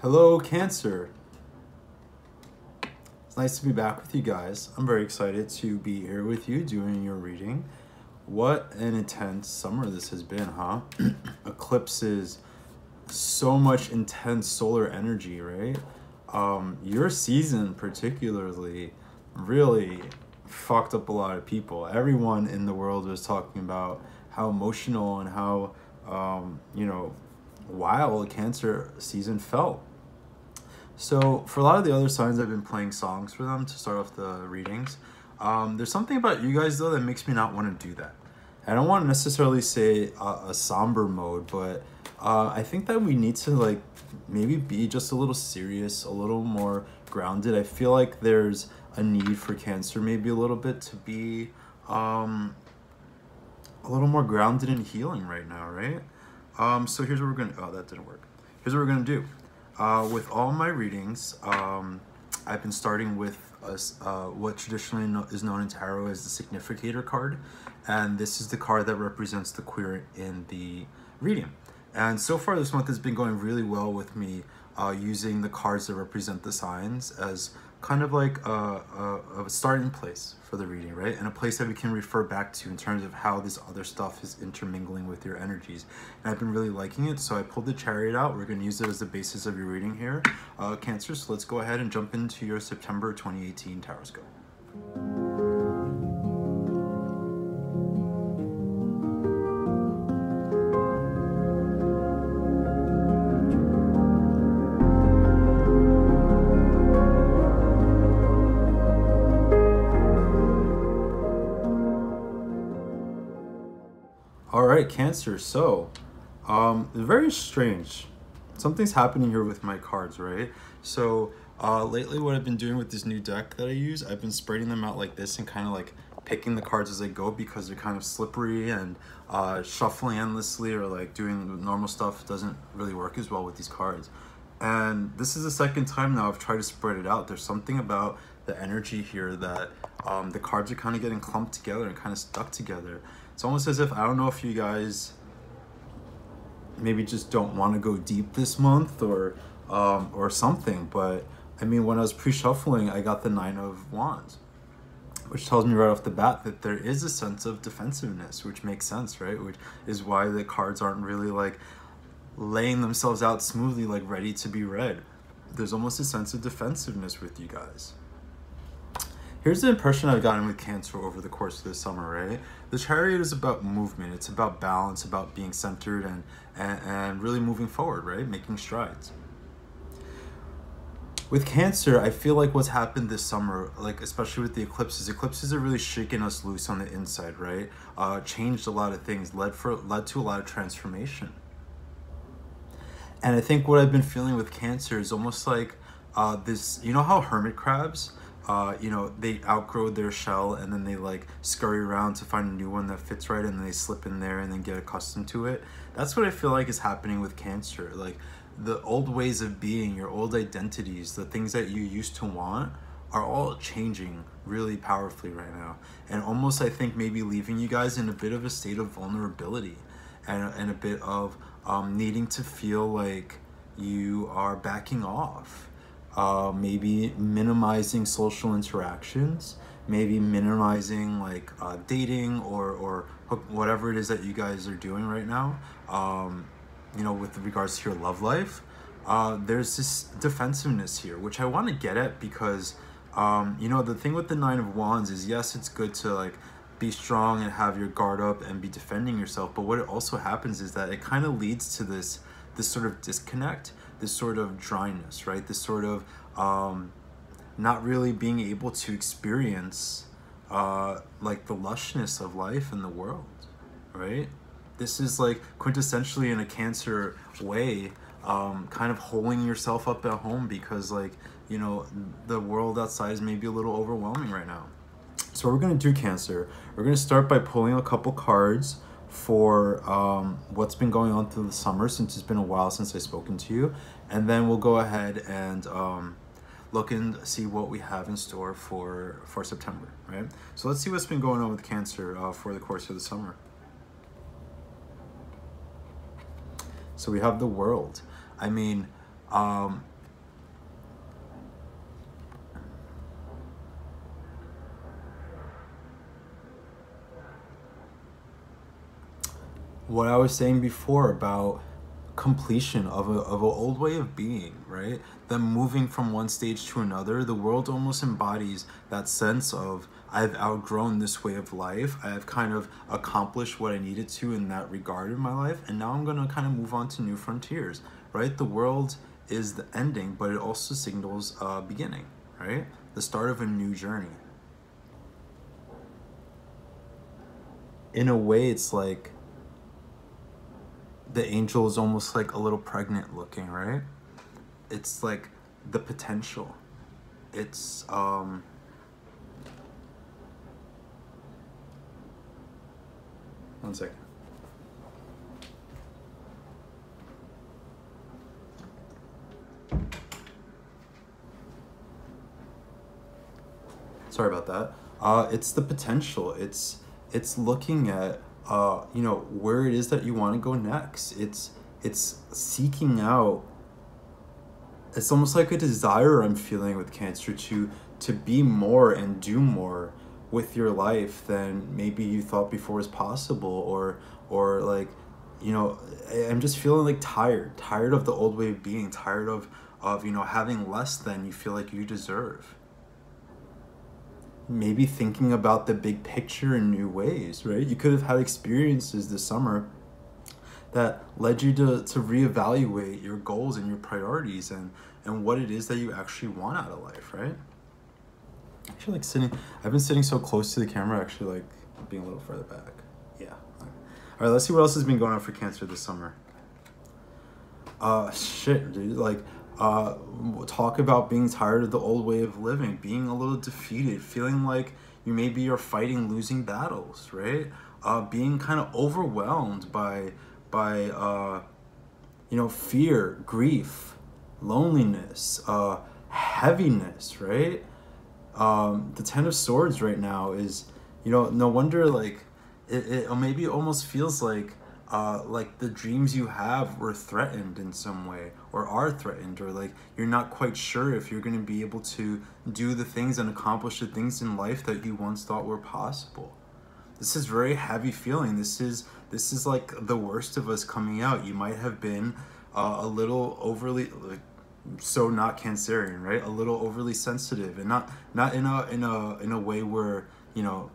Hello, Cancer. It's nice to be back with you guys. I'm very excited to be here with you doing your reading. What an intense summer this has been, huh? Eclipses, so much intense solar energy, right? Your season particularly really fucked up a lot of people. Everyone in the world was talking about how emotional and how, wild Cancer season felt. So for a lot of the other signs, I've been playing songs for them to start off the readings. There's something about you guys though that makes me not want to do that. I don't want to necessarily say a somber mode, but I think that we need to like maybe be just a little serious, a little more grounded. I feel like there's a need for Cancer maybe a little bit to be a little more grounded and healing right now, right? So here's what we're gonna. Oh, that didn't work. Here's what we're gonna do. With all my readings, I've been starting with what traditionally is known in tarot as the significator card, and this is the card that represents the queer in the reading. And so far this month has been going really well with me using the cards that represent the signs as kind of like a starting place for the reading, right? And a place that we can refer back to in terms of how this other stuff is intermingling with your energies. And I've been really liking it, so I pulled the Chariot out. We're going to use it as the basis of your reading here, Cancer. So let's go ahead and jump into your September 2018 Tarot Scope. All right, Cancer. So, very strange. Something's happening here with my cards, right? So, lately what I've been doing with this new deck that I use, I've been spreading them out like this and kind of like picking the cards as I go because they're kind of slippery, and shuffling endlessly or like doing normal stuff doesn't really work as well with these cards. And this is the second time now I've tried to spread it out. There's something about the energy here that the cards are kind of getting clumped together and kind of stuck together. It's almost as if, I don't know if you guys maybe just don't want to go deep this month or something, but I mean, when I was pre-shuffling, I got the Nine of Wands, which tells me right off the bat that there is a sense of defensiveness, which makes sense, right? Which is why the cards aren't really like laying themselves out smoothly, like ready to be read. There's almost a sense of defensiveness with you guys. Here's the impression I've gotten with Cancer over the course of this summer, right? The Chariot is about movement. It's about balance, about being centered and really moving forward, right? Making strides. With Cancer, I feel like what's happened this summer, like especially with the eclipses are really shaking us loose on the inside, right? Changed a lot of things, led to a lot of transformation. And I think what I've been feeling with Cancer is almost like this, you know how hermit crabs, they outgrow their shell and then they like scurry around to find a new one that fits right, and then they slip in there and then get accustomed to it. That's what I feel like is happening with Cancer. Like the old ways of being, your old identities, the things that you used to want are all changing really powerfully right now. And almost I think maybe leaving you guys in a bit of a state of vulnerability and a bit of needing to feel like you are backing off. Maybe minimizing social interactions, maybe minimizing like dating or whatever it is that you guys are doing right now, with regards to your love life. There's this defensiveness here, which I want to get at because, the thing with the Nine of Wands is, yes, it's good to like be strong and have your guard up and be defending yourself, but what it also happens is that it kind of leads to this sort of disconnect, this sort of dryness, right? This sort of not really being able to experience like the lushness of life in the world, right? This is like quintessentially in a Cancer way, kind of holding yourself up at home because like, the world outside is maybe a little overwhelming right now. So what we're going to do, Cancer, we're going to start by pulling a couple cards for what's been going on through the summer, since it's been a while since I've spoken to you, and then we'll go ahead and look and see what we have in store for September, right? So let's see what's been going on with Cancer for the course of the summer. So we have the World. I mean, Um, what I was saying before about completion of an old way of being, right? Them moving from one stage to another. The world almost embodies that sense of I've outgrown this way of life. I have kind of accomplished what I needed to in that regard in my life, and now I'm gonna kind of move on to new frontiers, right? The world is the ending, but it also signals a beginning, right? The start of a new journey. In a way, it's like the angel is almost like a little pregnant looking, right? It's like the potential. It's one second. Sorry about that. It's the potential. It's looking at you know, where it is that you want to go next. It's seeking out. It's almost like a desire I'm feeling with Cancer to be more and do more with your life than maybe you thought before was possible, or like, you know, I'm just feeling like tired of the old way of being, tired of you know, having less than you feel like you deserve. Maybe thinking about the big picture in new ways, right? You could have had experiences this summer that led you to reevaluate your goals and your priorities and what it is that you actually want out of life, right? Actually, like sitting, I've been sitting so close to the camera, actually like being a little further back. Yeah. All right, let's see what else has been going on for Cancer this summer. Shit, dude, like, talk about being tired of the old way of living, being a little defeated, feeling like you maybe are fighting losing battles, right? Being kind of overwhelmed by you know, fear, grief, loneliness, heaviness, right? The Ten of Swords right now is, you know, no wonder, like, it maybe almost feels like the dreams you have were threatened in some way, or are threatened, or like you're not quite sure if you're going to be able to do the things and accomplish the things in life that you once thought were possible. This is very heavy feeling. This is like the worst of us coming out. You might have been a little overly, like, so not Cancerian, right? A little overly sensitive, and not in a way where, you know,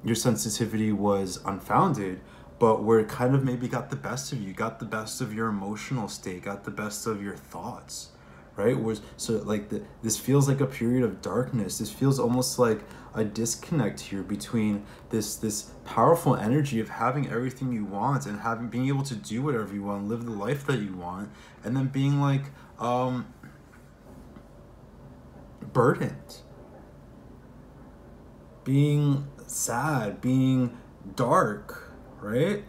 your sensitivity was unfounded, but where it kind of maybe got the best of you, got the best of your emotional state, got the best of your thoughts, right? So like this feels like a period of darkness. This feels almost like a disconnect here between this powerful energy of having everything you want and being able to do whatever you want, live the life that you want, and then being like burdened, being sad, being dark, right?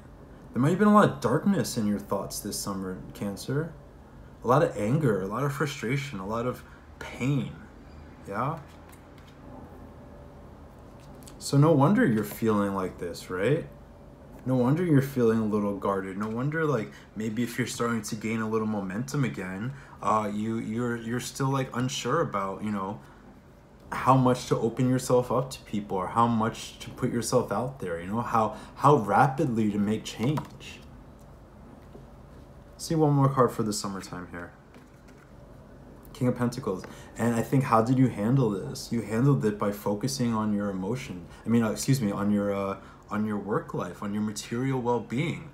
There might have been a lot of darkness in your thoughts this summer, Cancer. A lot of anger, a lot of frustration, a lot of pain. Yeah? So no wonder you're feeling like this, right? No wonder you're feeling a little guarded. No wonder, like, maybe if you're starting to gain a little momentum again, you're still like unsure about, you know, how much to open yourself up to people, or how much to put yourself out there, you know, how rapidly to make change. See one more card for the summertime here. King of Pentacles. And I think, how did you handle this? You handled it by focusing on your emotion. Excuse me, on your work life, on your material well-being.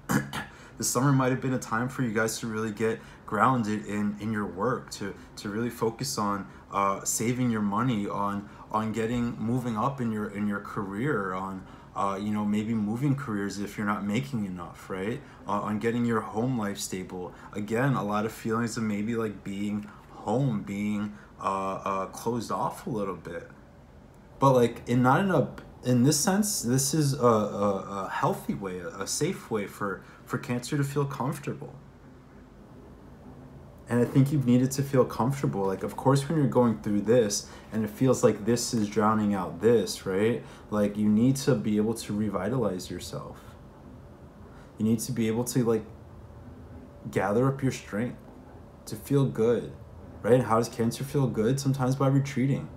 This summer might have been a time for you guys to really get grounded in your work, to really focus on saving your money, on moving up in your career, on you know, maybe moving careers if you're not making enough, right? On getting your home life stable. Again, a lot of feelings of maybe like being home, being closed off a little bit, but like in this sense, this is a healthy way, a safe way for Cancer to feel comfortable. And I think you've needed to feel comfortable. Like, of course, when you're going through this and it feels like this is drowning out this, right? Like, you need to be able to revitalize yourself. You need to be able to, like, gather up your strength. to feel good, right? How does Cancer feel good? Sometimes by retreating.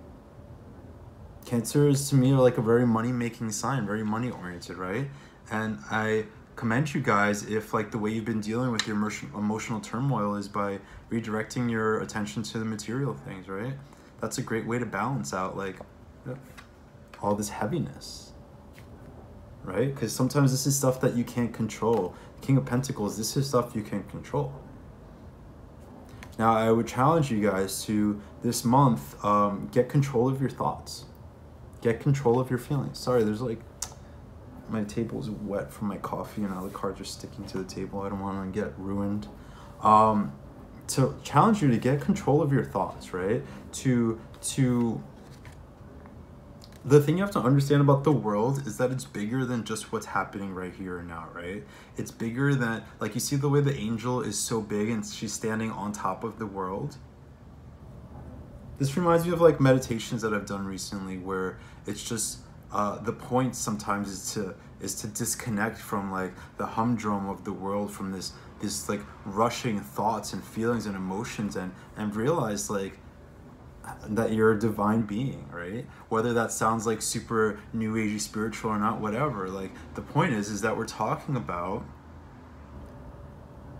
Cancer is, to me, like a very money-making sign, very money-oriented, right? And I commend you guys if, like, the way you've been dealing with your emotional turmoil is by redirecting your attention to the material things, right? That's a great way to balance out, like, all this heaviness, right? Because sometimes this is stuff that you can't control. King of Pentacles, this is stuff you can't control. Now, I would challenge you guys to, this month, get control of your thoughts. Get control of your feelings. Sorry, there's like, my table is wet from my coffee and now the cards are sticking to the table. I don't want to get ruined. To challenge you to get control of your thoughts, right? The thing you have to understand about the world is that it's bigger than just what's happening right here and now, right? It's bigger than, like, you see the way the angel is so big and she's standing on top of the world? This reminds me of, like, meditations that I've done recently where it's just, the point sometimes is to disconnect from, like, the humdrum of the world, from this like rushing thoughts and feelings and emotions, and realize, like, that you're a divine being, right? Whether that sounds like super new agey spiritual or not, whatever. Like, the point is that we're talking about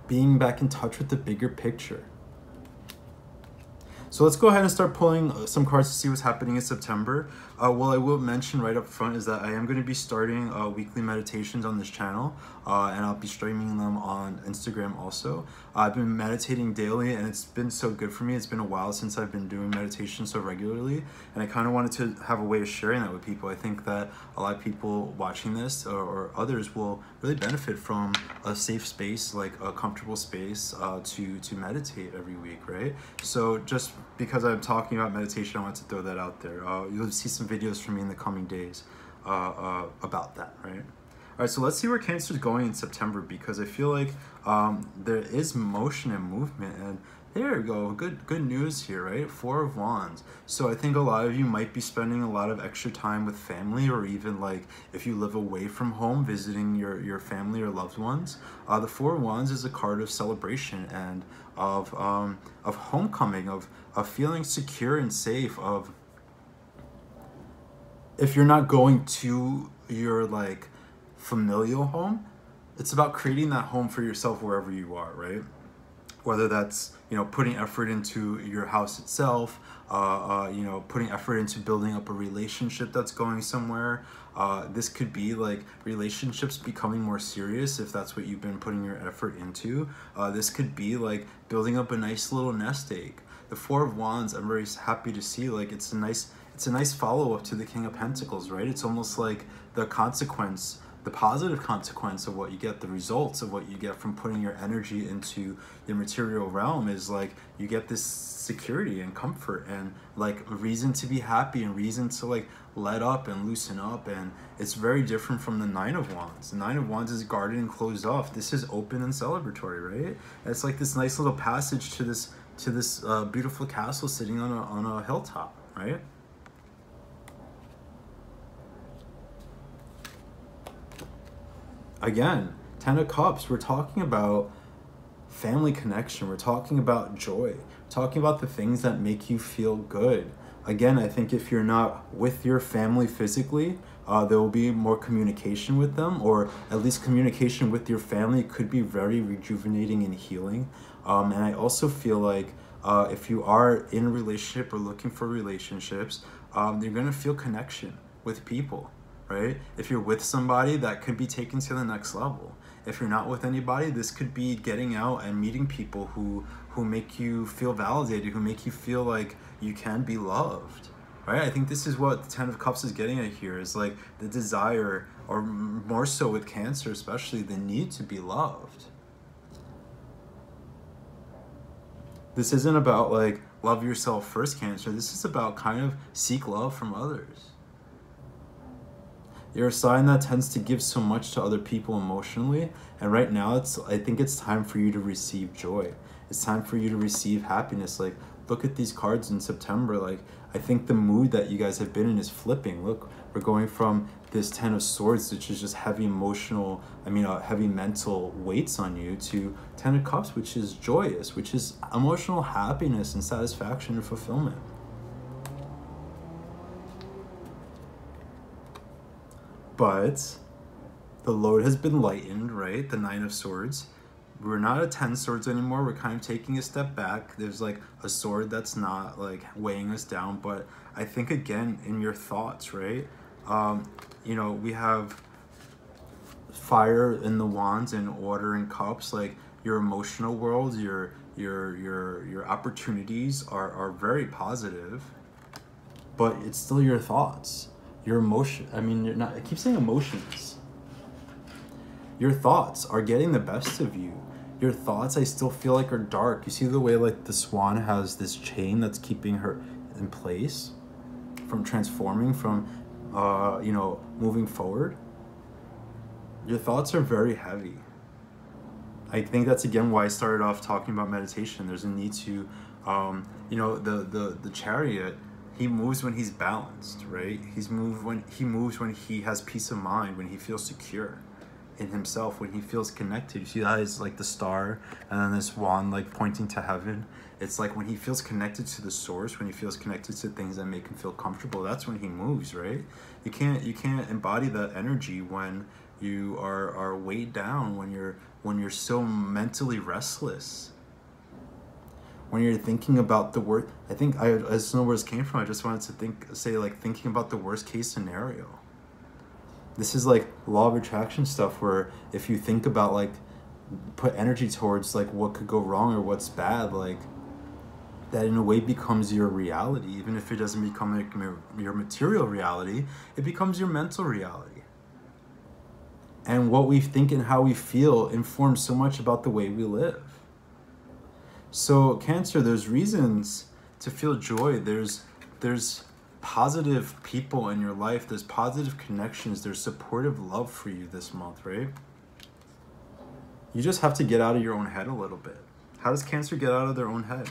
being back in touch with the bigger picture. So let's go ahead and start pulling some cards to see what's happening in September. What I will mention right up front is that I am going to be starting weekly meditations on this channel, and I'll be streaming them on Instagram also. I've been meditating daily and it's been so good for me. It's been a while since I've been doing meditation so regularly, and I kind of wanted to have a way of sharing that with people. I think that a lot of people watching this or others will really benefit from a safe space, like a comfortable space to meditate every week, right? So just because I'm talking about meditation, I want to throw that out there. You'll see some videos from me in the coming days about that, right? All right, so let's see where Cancer is going in September, because I feel like there is motion and movement, and there you go, good news here, right? Four of Wands. So I think a lot of you might be spending a lot of extra time with family, or even, like, if you live away from home, visiting your family or loved ones. The Four of Wands is a card of celebration and of homecoming, of feeling secure and safe, of, if you're not going to your, like, familial home, it's about creating that home for yourself wherever you are, right? Whether that's, you know, putting effort into your house itself, you know, putting effort into building up a relationship that's going somewhere. This could be, like, relationships becoming more serious if that's what you've been putting your effort into. This could be, like, building up a nice little nest egg. The Four of Wands, I'm very happy to see, like, it's a nice follow-up to the King of Pentacles, right? It's almost like the consequence, the positive consequence of what you get, the results of what you get from putting your energy into the material realm is, like, you get this security and comfort and, like, reason to be happy and reason to, like, let up and loosen up. And it's very different from the Nine of Wands. The Nine of Wands is guarded and closed off. This is open and celebratory, right? And it's like this nice little passage to this beautiful castle sitting on a hilltop, right? Again, Ten of Cups, we're talking about family connection. We're talking about joy. We're talking about the things that make you feel good. Again, I think if you're not with your family physically, there will be more communication with them, or at least communication with your family could be very rejuvenating and healing. And I also feel like if you are in a relationship or looking for relationships, you're going to feel connection with people. Right? If you're with somebody, that could be taken to the next level. If you're not with anybody, this could be getting out and meeting people who make you feel validated, who make you feel like you can be loved, right? I think this is what the Ten of Cups is getting at here, is, like, the desire, or more so with Cancer especially, the need to be loved. This isn't about, like, love yourself first, Cancer. This is about kind of seek love from others. You're a sign that tends to give so much to other people emotionally, and right now I think it's time for you to receive joy. It's time for you to receive happiness. Like, look at these cards in September. Like, I think the mood that you guys have been in is flipping. Look, we're going from this 10 of Swords, which is just heavy emotional, heavy mental weights on you, to 10 of Cups, which is joyous, which is emotional happiness and satisfaction and fulfillment. But the load has been lightened, right? The 9 of Swords. We're not at 10 swords anymore. We're kind of taking a step back. There's like a sword that's not like weighing us down. But I think, again, in your thoughts, right? We have fire in the wands and water in cups. Like, your emotional world, your opportunities are very positive, but it's still your thoughts. Your emotion, you're not, I keep saying emotions. Your thoughts are getting the best of you. Your thoughts, I still feel like, are dark. You see the way like the swan has this chain that's keeping her in place from transforming, from moving forward. Your thoughts are very heavy. I think that's, again, why I started off talking about meditation. There's a need to, the chariot, he moves when he's balanced, right? He moves when he has peace of mind, when he feels secure in himself, when he feels connected. You see that is like the star and then this wand like pointing to heaven. It's like when he feels connected to the source, when he feels connected to things that make him feel comfortable, that's when he moves, right? You can't embody that energy when you are weighed down, when you're so mentally restless, when you're thinking about the worst. I just don't know where this came from. I just wanted to thinking about the worst case scenario. This is like law of attraction stuff, where if you think about, like, put energy towards like what could go wrong or what's bad, like that in a way becomes your reality. Even if it doesn't become like your material reality, it becomes your mental reality. And what we think and how we feel informs so much about the way we live. So Cancer, there's reasons to feel joy. There's positive people in your life. There's positive connections. There's supportive love for you this month, right? You just have to get out of your own head a little bit. How does Cancer get out of their own head?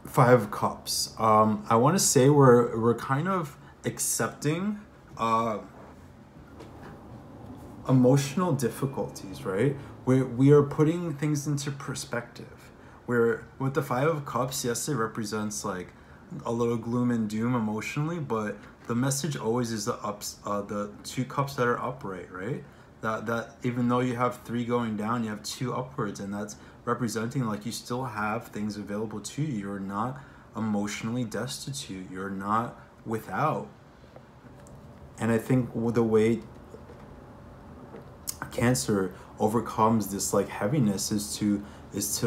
Five of Cups. I want to say we're kind of accepting emotional difficulties, right? We are putting things into perspective. Where with the Five of Cups, yes, it represents like a little gloom and doom emotionally, but the message always is the 2 cups that are upright, right? That even though you have 3 going down, you have 2 upwards, and that's representing like you still have things available to you. You're not emotionally destitute. You're not without. And I think the way Cancer overcomes this like heaviness is to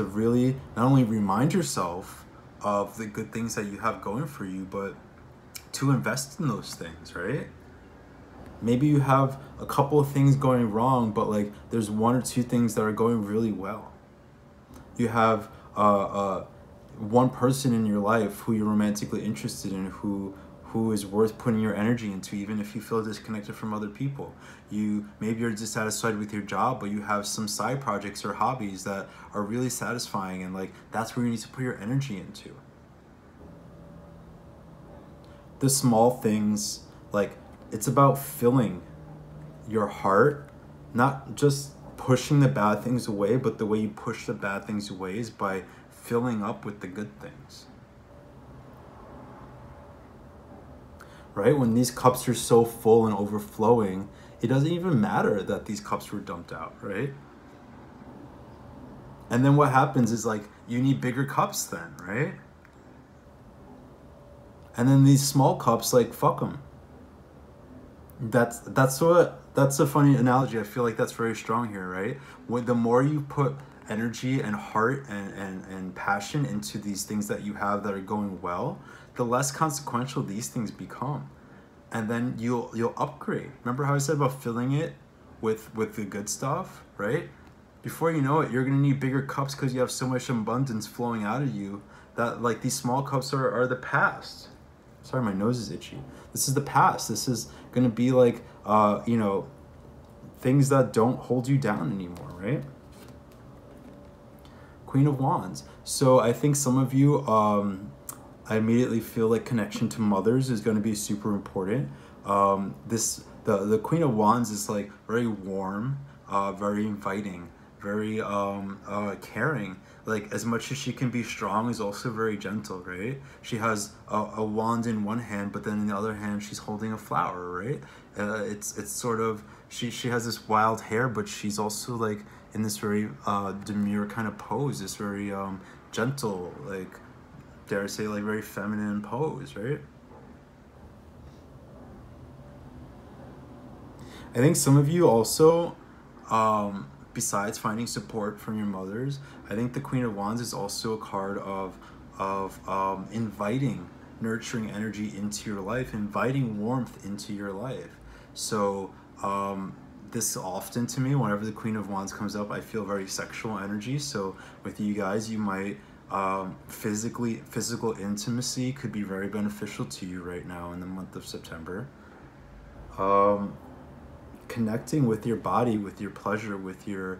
really not only remind yourself of the good things that you have going for you, but to invest in those things, right? Maybe you have a couple of things going wrong, but like there's 1 or 2 things that are going really well. You have one person in your life who you're romantically interested in, who is worth putting your energy into, even if you feel disconnected from other people. Maybe you're dissatisfied with your job, but you have some side projects or hobbies that are really satisfying, and like that's where you need to put your energy into. The small things, like it's about filling your heart, not just pushing the bad things away, but the way you push the bad things away is by filling up with the good things. Right? When these cups are so full and overflowing, it doesn't even matter that these cups were dumped out, right? And then what happens is like you need bigger cups then, right? And then these small cups, like, fuck them. That's a funny analogy. I feel like that's very strong here, right? The more you put energy and heart and passion into these things that you have that are going well, the less consequential these things become. And then you'll upgrade. Remember how I said about filling it with the good stuff, right? Before you know it, you're gonna need bigger cups because you have so much abundance flowing out of you that like these small cups are the past. Sorry, my nose is itchy. This is the past. This is going to be like, you know, things that don't hold you down anymore, right? Queen of Wands. So I think some of you, I immediately feel like connection to mothers is going to be super important. The Queen of Wands is like very warm, very inviting, very caring. Like, as much as she can be strong, is also very gentle, right? She has a wand in one hand, but then in the other hand she's holding a flower, right? It's sort of, she has this wild hair, but she's also like in this very demure kind of pose, this very gentle, like, dare I say, like very feminine pose, right? I think some of you also, besides finding support from your mothers, I think the Queen of Wands is also a card of inviting nurturing energy into your life, inviting warmth into your life. So this often, to me, whenever the Queen of Wands comes up, I feel very sexual energy. So with you guys, you might physical intimacy could be very beneficial to you right now in the month of September. Connecting with your body, with your pleasure, with your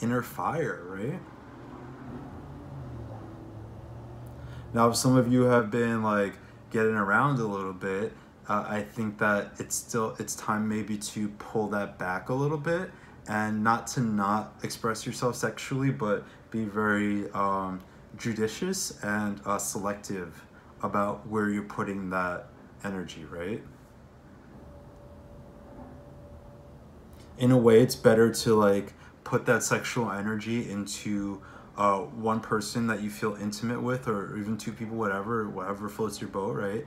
inner fire, right? Now, if some of you have been like getting around a little bit, I think that it's time maybe to pull that back a little bit, and not express yourself sexually, but be very judicious and selective about where you're putting that energy, right? In a way, it's better to like put that sexual energy into one person that you feel intimate with, or even two people, whatever floats your boat, right?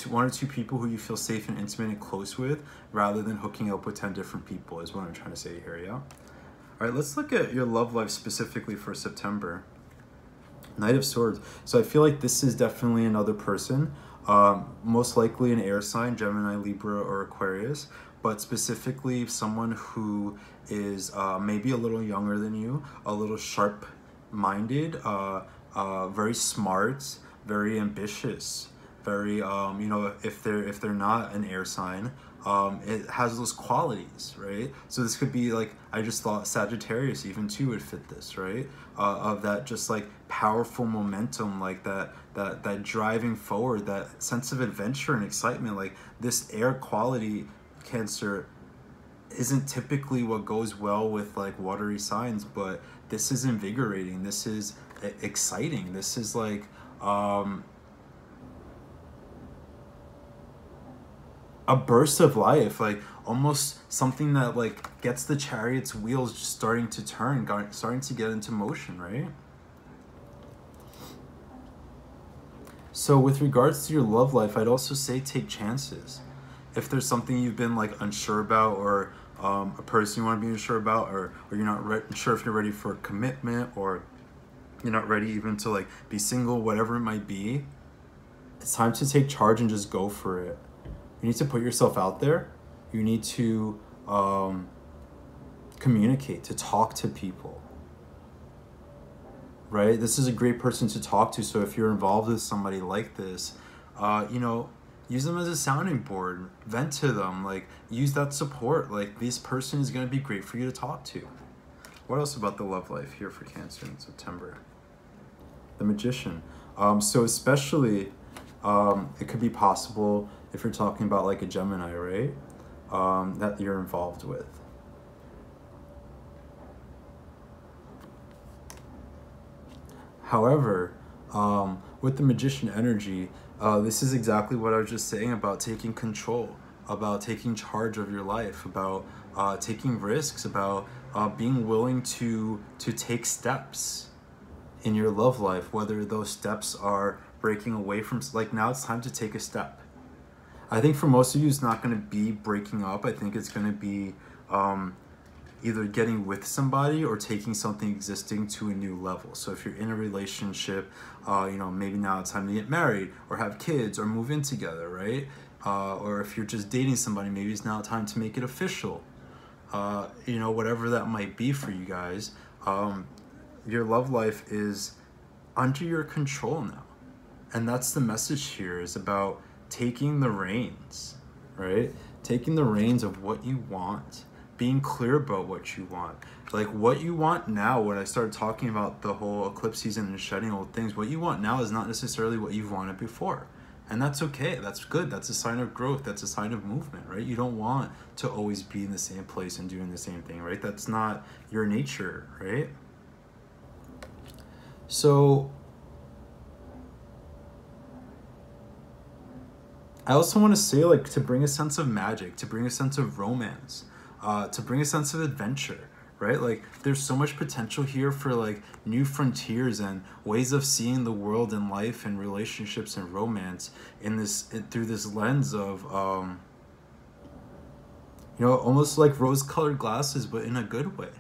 One or two people who you feel safe and intimate and close with, rather than hooking up with 10 different people, is what I'm trying to say here, yeah? All right, let's look at your love life specifically for September. Knight of Swords. So I feel like this is definitely another person, most likely an air sign, Gemini, Libra, or Aquarius, but specifically someone who is maybe a little younger than you, a little sharp-minded, very smart, very ambitious, very you know, if they're not an air sign, it has those qualities, right? So this could be like, I just thought Sagittarius even too would fit this, right? Of that just like powerful momentum, like that driving forward, that sense of adventure and excitement. Like, this air quality, Cancer, isn't typically what goes well with like watery signs, but this is invigorating, this is exciting, this is like a burst of life, like almost something that like gets the chariot's wheels just starting to turn, starting to get into motion, right? So with regards to your love life, I'd also say take chances. If there's something you've been like unsure about, or a person you want to be unsure about, or you're not sure if you're ready for a commitment, or you're not ready even to like be single, whatever it might be, it's time to take charge and just go for it. You need to put yourself out there. You need to communicate, to talk to people, right? This is a great person to talk to. So if you're involved with somebody like this, you know, use them as a sounding board, vent to them, like use that support. Like, this person is going to be great for you to talk to. What else about the love life here for Cancer in September? The Magician. So especially, it could be possible if you're talking about like a Gemini, right? That you're involved with. However, with the Magician energy, this is exactly what I was just saying about taking control, about taking charge of your life, about taking risks, about being willing to take steps in your love life, whether those steps are breaking away from, like, now it's time to take a step. I think for most of you, it's not going to be breaking up. I think it's going to be either getting with somebody or taking something existing to a new level. So if you're in a relationship, you know, maybe now it's time to get married or have kids or move in together, right? Or if you're just dating somebody, maybe it's now time to make it official. You know, whatever that might be for you guys, your love life is under your control now. And that's the message here, is about taking the reins, right? Taking the reins of what you want, being clear about what you want. Like what you want now, when I started talking about the whole eclipse season and shedding old things, what you want now is not necessarily what you've wanted before. And that's okay. That's good. That's a sign of growth. That's a sign of movement, right? You don't want to always be in the same place and doing the same thing, right? That's not your nature, right? So I also want to say, like, to bring a sense of magic, to bring a sense of romance, to bring a sense of adventure, right? Like, there's so much potential here for, like, new frontiers and ways of seeing the world and life and relationships and romance through this lens of, you know, almost like rose-colored glasses, but in a good way.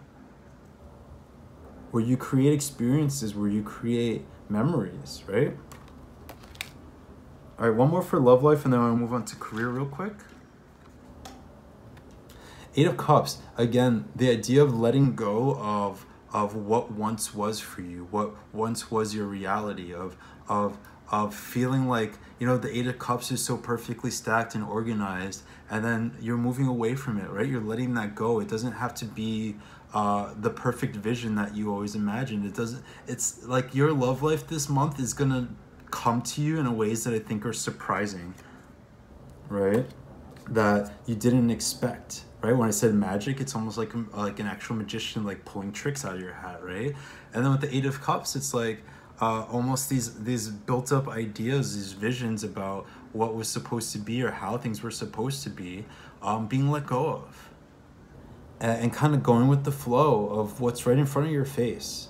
Where you create experiences, where you create memories, right? All right, one more for love life, and then I'll move on to career real quick. Eight of Cups, again, the idea of letting go of what once was for you, what once was your reality, of feeling like, you know, the Eight of Cups is so perfectly stacked and organized, and then you're moving away from it, right? You're letting that go. It doesn't have to be the perfect vision that you always imagined. It's like your love life this month is gonna come to you in ways that I think are surprising, right? That you didn't expect, right? When I said magic, it's almost like an actual magician, like pulling tricks out of your hat, right? And then with the Eight of Cups, it's like almost these built up ideas, these visions about what was supposed to be or how things were supposed to be, being let go of, and kind of going with the flow of what's right in front of your face.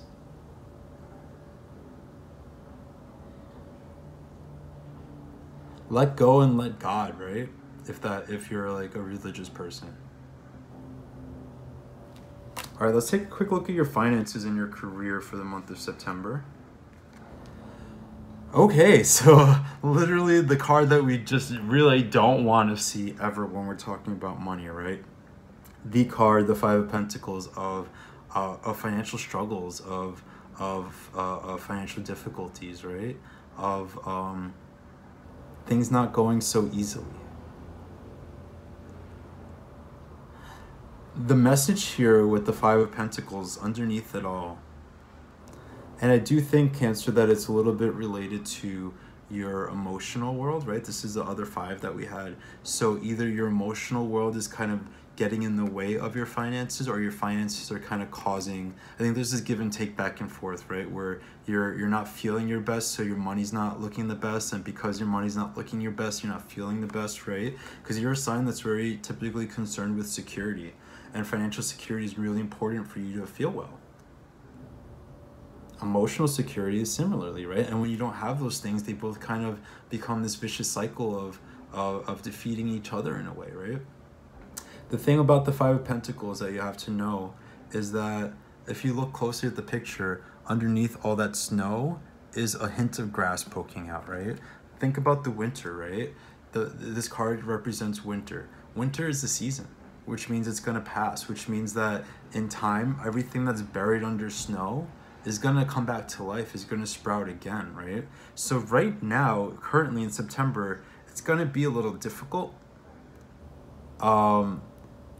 Let go and let God, right? If you're like a religious person. All right, let's take a quick look at your finances and your career for the month of September. Okay, so literally the card that we just really don't want to see ever when we're talking about money, right? The card, the Five of Pentacles, of financial struggles, of financial difficulties, right? Of things not going so easily. The message here with the Five of Pentacles underneath it all, and I do think, Cancer, that it's a little bit related to your emotional world, right? This is the other five that we had. So either your emotional world is kind of getting in the way of your finances, or your finances are kind of causing, I think there's this give and take back and forth, right? Where you're not feeling your best, so your money's not looking the best, and because your money's not looking your best, you're not feeling the best, right? Because you're a sign that's very typically concerned with security, and financial security is really important for you to feel well. Emotional security is similarly, right? And when you don't have those things, they both kind of become this vicious cycle of defeating each other in a way, right? The thing about the Five of Pentacles that you have to know is that if you look closely at the picture, underneath all that snow is a hint of grass poking out, right? Think about the winter, right? This card represents winter. Winter is the season, which means it's going to pass, which means that in time, everything that's buried under snow is going to come back to life, is going to sprout again, right? So right now, currently in September, it's going to be a little difficult.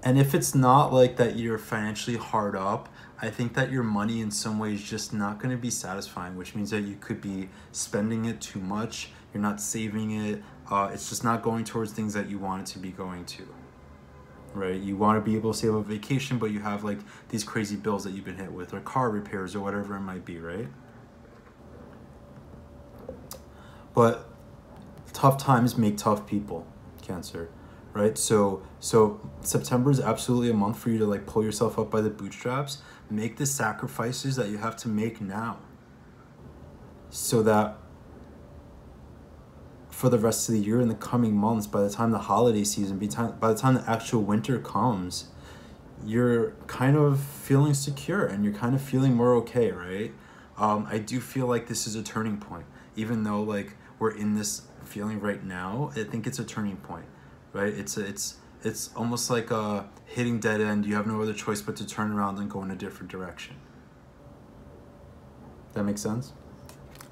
And if it's not like that you're financially hard up, I think that your money in some ways just not going to be satisfying, which means that you could be spending it too much. You're not saving it. It's just not going towards things that you want it to be going to, right? You want to be able to save a vacation, but you have like these crazy bills that you've been hit with, or car repairs, or whatever it might be, right? But tough times make tough people, Cancer, right? So September is absolutely a month for you to like pull yourself up by the bootstraps, make the sacrifices that you have to make now, so that for the rest of the year, in the coming months, by the time the holiday season, by the time the actual winter comes, you're kind of feeling secure and you're kind of feeling more okay, right? I do feel like this is a turning point, even though like we're in this feeling right now. I think it's a turning point, right? It's almost like a hitting dead end. You have no other choice but to turn around and go in a different direction. That makes sense?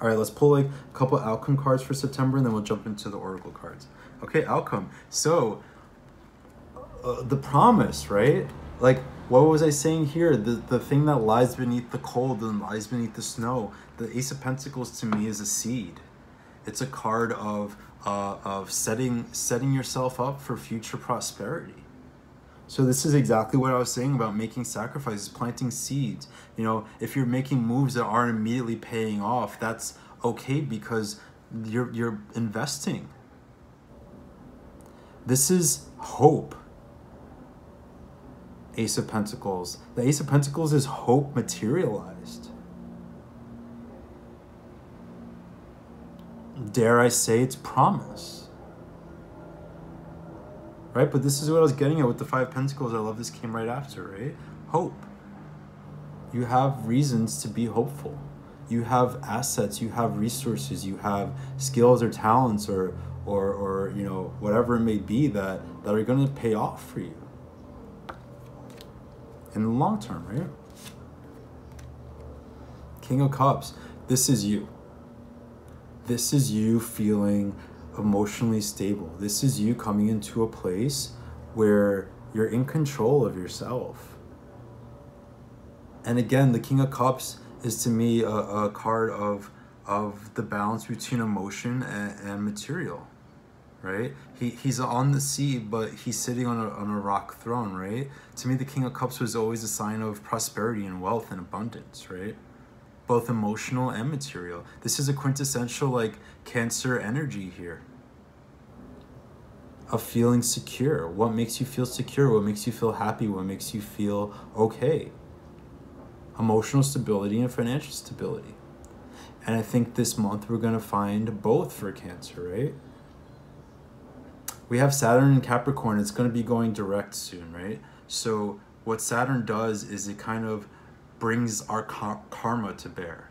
All right, let's pull like a couple outcome cards for September, and then we'll jump into the oracle cards. Okay, outcome. So the promise, right? Like, what was I saying here? The thing that lies beneath the cold and lies beneath the snow. The Ace of Pentacles to me is a seed. It's a card of setting yourself up for future prosperity. So this is exactly what I was saying about making sacrifices, planting seeds. You know, if you're making moves that aren't immediately paying off, that's okay because you're investing. This is hope. Ace of Pentacles. The Ace of Pentacles is hope materialized. Dare I say it's promise. Right? But this is what I was getting at with the Five of Pentacles. I love this came right after, right? Hope. You have reasons to be hopeful. You have assets, you have resources, you have skills or talents or you know, whatever it may be that are going to pay off for you in the long term, right? King of Cups. This is you. This is you feeling emotionally stable. This is you coming into a place where you're in control of yourself. And again, the King of Cups is to me a card of the balance between emotion and material, right? He's on the sea, but he's sitting on a rock throne, right? To me, the King of Cups was always a sign of prosperity and wealth and abundance, right? Both emotional and material. This is a quintessential like Cancer energy here. Of feeling secure. What makes you feel secure? What makes you feel happy? What makes you feel okay? Emotional stability and financial stability. And I think this month we're going to find both for Cancer, right? We have Saturn in Capricorn. It's going to be going direct soon, right? So what Saturn does is it kind of brings our karma to bear.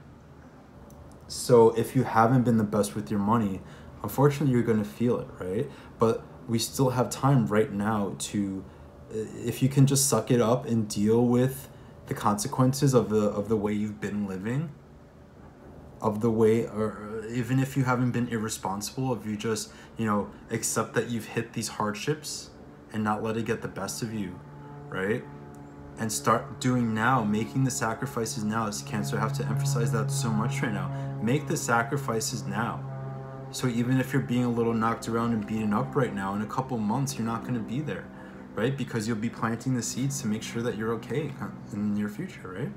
So if you haven't been the best with your money, unfortunately you're going to feel it, right? But we still have time right now to, if you can just suck it up and deal with the consequences of the way you've been living, of the way, or even if you haven't been irresponsible, if you just, you know, accept that you've hit these hardships and not let it get the best of you, right? And start doing now, making the sacrifices now. As Cancer, I have to emphasize that so much right now. Make the sacrifices now. So even if you're being a little knocked around and beaten up right now, in a couple months, you're not going to be there, right? Because you'll be planting the seeds to make sure that you're okay in the near future, right?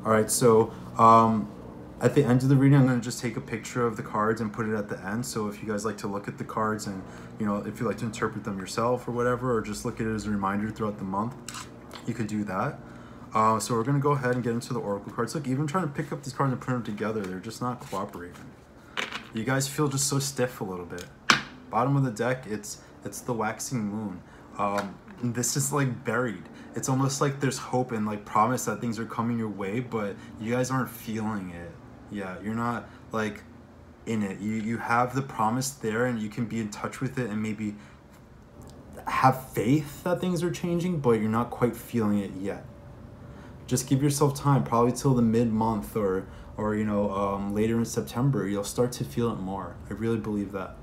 All right, so at the end of the reading, I'm going to just take a picture of the cards and put it at the end. So if you guys like to look at the cards and, you know, if you like to interpret them yourself or whatever, or just look at it as a reminder throughout the month, you could do that. So we're going to go ahead and get into the oracle cards. Look, even trying to pick up these cards and put them together, they're just not cooperating. You guys feel just so stiff a little bit. Bottom of the deck, it's the waxing moon. This is like buried. It's almost like there's hope and like promise that things are coming your way, but you guys aren't feeling it. Yeah, you're not like in it. You have the promise there and you can be in touch with it and maybe have faith that things are changing, but you're not quite feeling it yet. Just give yourself time, probably till the mid-month or you know, later in September, you'll start to feel it more. I really believe that.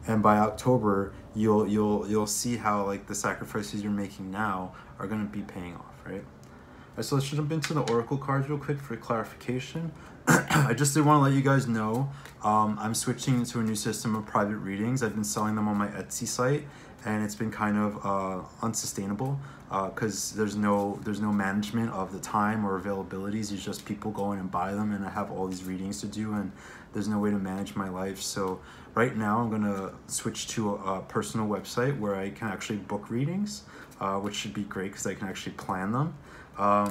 And by October, you'll see how like the sacrifices you're making now are going to be paying off, right? All right, so let's jump into the oracle cards real quick for clarification. I just did want to let you guys know I'm switching into a new system of private readings. I've been selling them on my Etsy site, and it's been kind of unsustainable because there's no management of the time or availabilities. It's just people going and buy them, and I have all these readings to do, and there's no way to manage my life. So right now I'm gonna switch to a personal website where I can actually book readings, which should be great because I can actually plan them.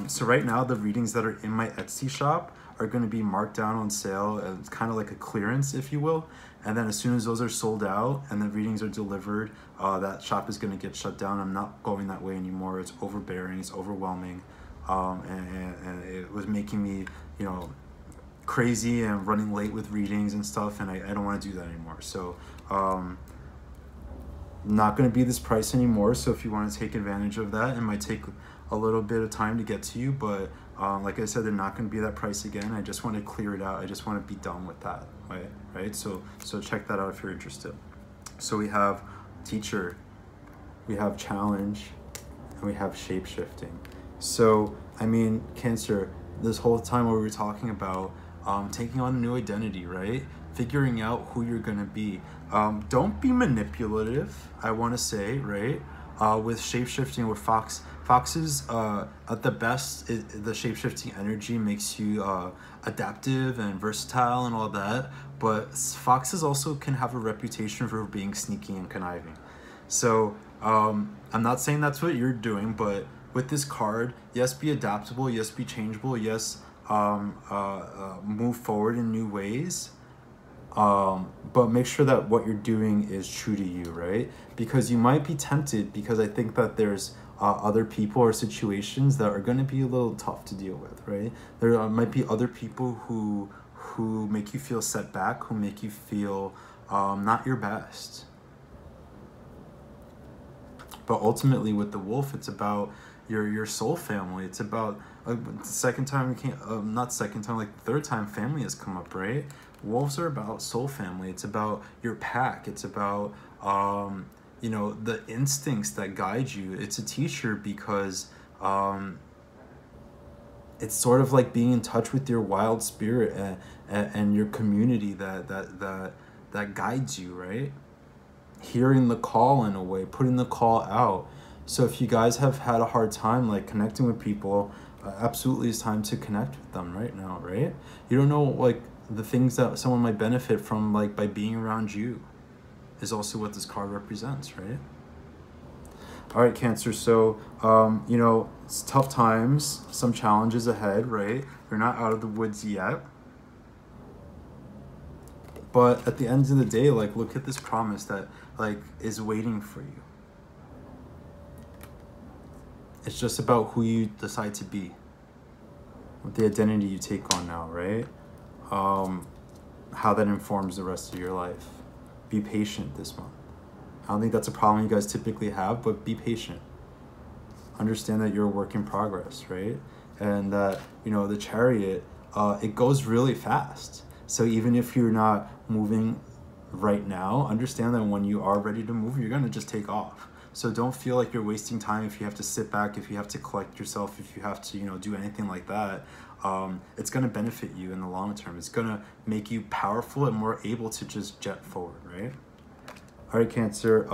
So right now the readings that are in my Etsy shop are going to be marked down on sale. It's kind of like a clearance, if you will. And then as soon as those are sold out and the readings are delivered, that shop is going to get shut down. I'm not going that way anymore. It's overbearing, it's overwhelming, and it was making me, you know, crazy and running late with readings and stuff, and I don't want to do that anymore. So not going to be this price anymore. So if you want to take advantage of that, it might take a little bit of time to get to you, but Like I said, they're not going to be that price again. I just want to clear it out. I just want to be done with that, right? So check that out if you're interested. So we have teacher, we have challenge, and we have shape-shifting. So, I mean, Cancer, this whole time we were talking about taking on a new identity, right? Figuring out who you're going to be. Don't be manipulative, I want to say, right? With shape-shifting, with foxes, at the best, the shape-shifting energy makes you adaptive and versatile and all that, but foxes also can have a reputation for being sneaky and conniving. So I'm not saying that's what you're doing, but with this card, yes, be adaptable, yes, be changeable, yes, move forward in new ways, but make sure that what you're doing is true to you, right? Because you might be tempted, because I think that there's other people or situations that are going to be a little tough to deal with, right? There might be other people who make you feel set back, who make you feel not your best. But ultimately with the wolf, it's about your soul family. It's about the second time we can't, not second time, like the third time family has come up, right? Wolves are about soul family. It's about your pack. It's about you know, the instincts that guide you. It's a teacher because it's sort of like being in touch with your wild spirit and your community that guides you, right? Hearing the call in a way, putting the call out. So if you guys have had a hard time like connecting with people, absolutely it's time to connect with them right now, right? You don't know like the things that someone might benefit from, like by being around you, is also what this card represents, right? All right, Cancer. So you know, it's tough times, some challenges ahead, right? You're not out of the woods yet. But at the end of the day, like, look at this promise that, like, is waiting for you. It's just about who you decide to be, with the identity you take on now, right? How that informs the rest of your life. Be patient this month. I don't think that's a problem you guys typically have, but be patient. Understand that you're a work in progress, right? And that, you know, the Chariot, it goes really fast. So even if you're not moving right now, understand that when you are ready to move, you're going to just take off. So don't feel like you're wasting time if you have to sit back, if you have to collect yourself, if you have to, you know, do anything like that. It's going to benefit you in the long term. It's going to make you powerful and more able to just jet forward, right? All right, Cancer,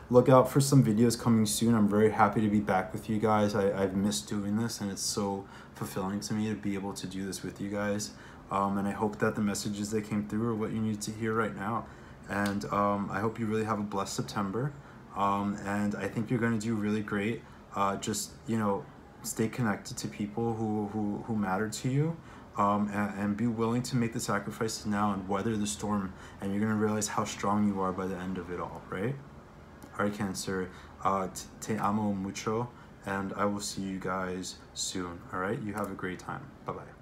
look out for some videos coming soon. I'm very happy to be back with you guys. I've missed doing this, and it's so fulfilling to me to be able to do this with you guys. And I hope that the messages that came through are what you need to hear right now. And I hope you really have a blessed September. And I think you're going to do really great. Just, you know, stay connected to people who matter to you. And be willing to make the sacrifices now and weather the storm. And you're going to realize how strong you are by the end of it all, right? All right, Cancer. Te amo mucho. And I will see you guys soon. All right? You have a great time. Bye-bye.